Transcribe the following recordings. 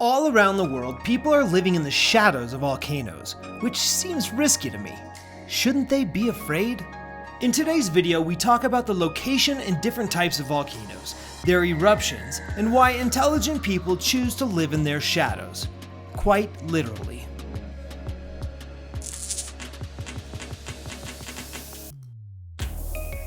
All around the world, people are living in the shadows of volcanoes, which seems risky to me. Shouldn't they be afraid? In today's video, we talk about the location and different types of volcanoes, their eruptions, and why intelligent people choose to live in their shadows. Quite literally.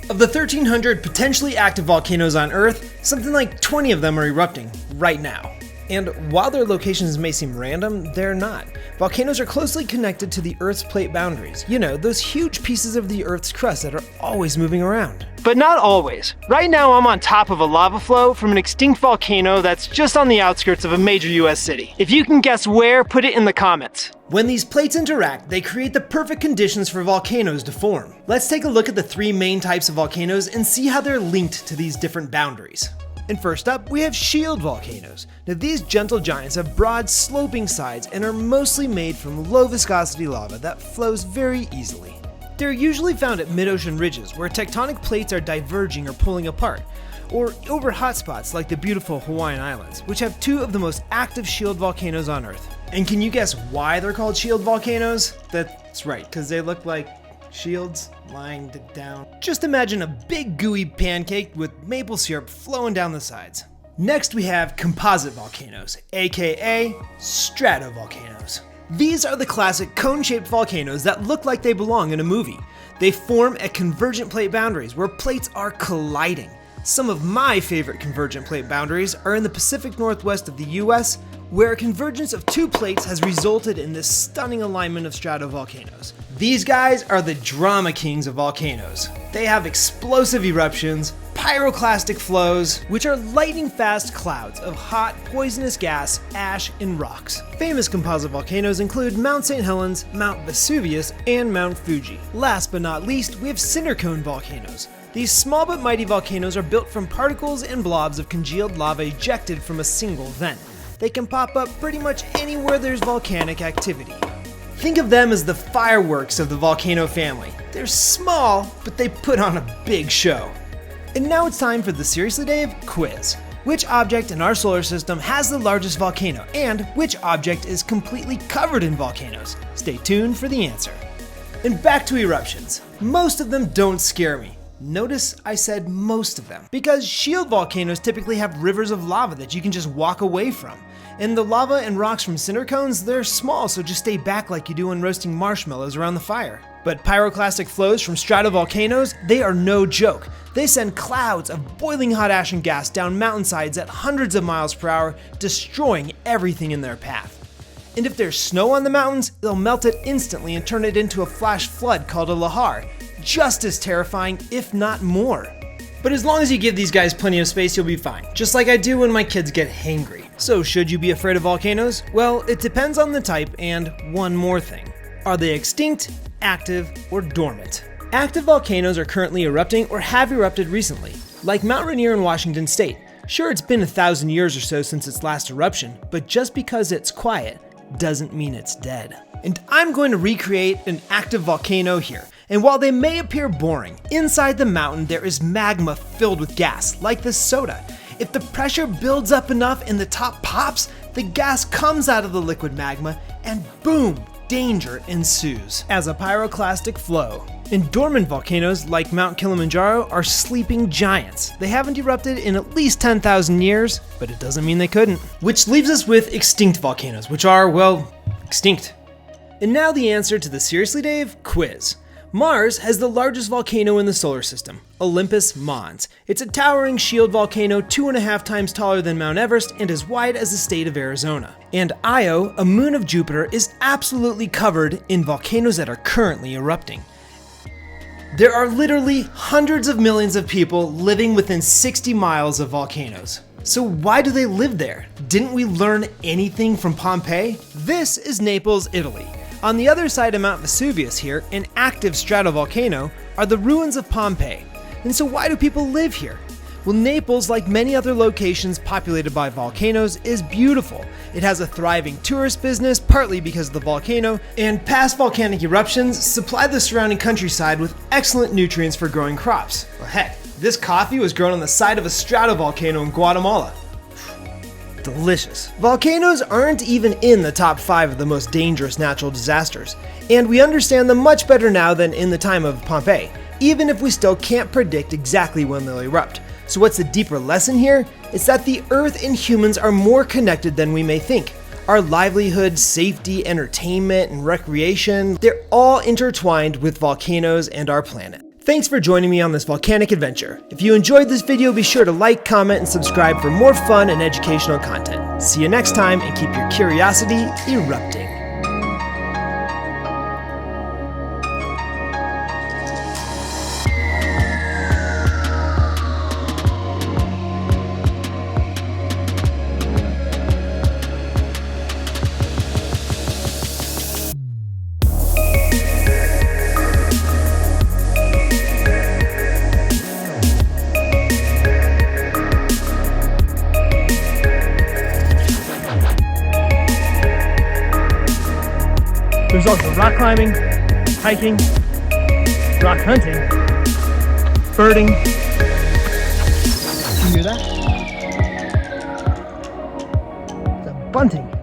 Of the 1,300 potentially active volcanoes on Earth, something like 20 of them are erupting right now. And while their locations may seem random, they're not. Volcanoes are closely connected to the Earth's plate boundaries. You know, those huge pieces of the Earth's crust that are always moving around. But not always. Right now I'm on top of a lava flow from an extinct volcano that's just on the outskirts of a major US city. If you can guess where, put it in the comments. When these plates interact, they create the perfect conditions for volcanoes to form. Let's take a look at the three main types of volcanoes and see how they're linked to these different boundaries. And first up, we have shield volcanoes. Now these gentle giants have broad sloping sides and are mostly made from low viscosity lava that flows very easily. They're usually found at mid-ocean ridges where tectonic plates are diverging or pulling apart, or over hotspots like the beautiful Hawaiian Islands, which have two of the most active shield volcanoes on Earth. And can you guess why they're called shield volcanoes? That's right, because they look like shields lying down. Just imagine a big gooey pancake with maple syrup flowing down the sides. Next we have composite volcanoes, aka stratovolcanoes. These are the classic cone-shaped volcanoes that look like they belong in a movie. They form at convergent plate boundaries where plates are colliding. Some of my favorite convergent plate boundaries are in the Pacific Northwest of the US, where a convergence of two plates has resulted in this stunning alignment of stratovolcanoes. These guys are the drama kings of volcanoes. They have explosive eruptions, pyroclastic flows, which are lightning-fast clouds of hot, poisonous gas, ash, and rocks. Famous composite volcanoes include Mount St. Helens, Mount Vesuvius, and Mount Fuji. Last but not least, we have cinder cone volcanoes. These small but mighty volcanoes are built from particles and blobs of congealed lava ejected from a single vent. They can pop up pretty much anywhere there's volcanic activity. Think of them as the fireworks of the volcano family. They're small, but they put on a big show. And now it's time for the Seriously Dave quiz. Which object in our solar system has the largest volcano, and which object is completely covered in volcanoes? Stay tuned for the answer. And back to eruptions. Most of them don't scare me. Notice I said most of them, because shield volcanoes typically have rivers of lava that you can just walk away from. And the lava and rocks from cinder cones, they're small, so just stay back like you do when roasting marshmallows around the fire. But pyroclastic flows from stratovolcanoes, they are no joke. They send clouds of boiling hot ash and gas down mountainsides at hundreds of miles per hour, destroying everything in their path. And if there's snow on the mountains, they'll melt it instantly and turn it into a flash flood called a lahar. Just as terrifying, if not more. But as long as you give these guys plenty of space, you'll be fine. Just like I do when my kids get hangry. So should you be afraid of volcanoes? Well, it depends on the type and one more thing. Are they extinct, active, or dormant? Active volcanoes are currently erupting or have erupted recently, like Mount Rainier in Washington State. Sure, it's been 1,000 years or so since its last eruption, but just because it's quiet doesn't mean it's dead. And I'm going to recreate an active volcano here. And while they may appear boring, inside the mountain there is magma filled with gas, like this soda. If the pressure builds up enough and the top pops, the gas comes out of the liquid magma and boom, danger ensues as a pyroclastic flow. And dormant volcanoes like Mount Kilimanjaro are sleeping giants. They haven't erupted in at least 10,000 years, but it doesn't mean they couldn't. Which leaves us with extinct volcanoes, which are, well, extinct. And now the answer to the Seriously Dave quiz. Mars has the largest volcano in the solar system, Olympus Mons. It's a towering shield volcano 2.5 times taller than Mount Everest and as wide as the state of Arizona. And Io, a moon of Jupiter, is absolutely covered in volcanoes that are currently erupting. There are literally hundreds of millions of people living within 60 miles of volcanoes. So why do they live there? Didn't we learn anything from Pompeii? This is Naples, Italy. On the other side of Mount Vesuvius here, an active stratovolcano, are the ruins of Pompeii. And so why do people live here? Well, Naples, like many other locations populated by volcanoes, is beautiful. It has a thriving tourist business, partly because of the volcano, and past volcanic eruptions supply the surrounding countryside with excellent nutrients for growing crops. Well, heck, this coffee was grown on the side of a stratovolcano in Guatemala. delicious. Volcanoes aren't even in the top 5 of the most dangerous natural disasters, and we understand them much better now than in the time of Pompeii, even if we still can't predict exactly when they'll erupt. So what's the deeper lesson here? It's that the Earth and humans are more connected than we may think. Our livelihood, safety, entertainment, and recreation, they're all intertwined with volcanoes and our planet. Thanks for joining me on this volcanic adventure. If you enjoyed this video, be sure to like, comment, and subscribe for more fun and educational content. See you next time, and keep your curiosity erupting. There's also rock climbing, hiking, rock hunting, birding. Did you hear that? It's a bunting.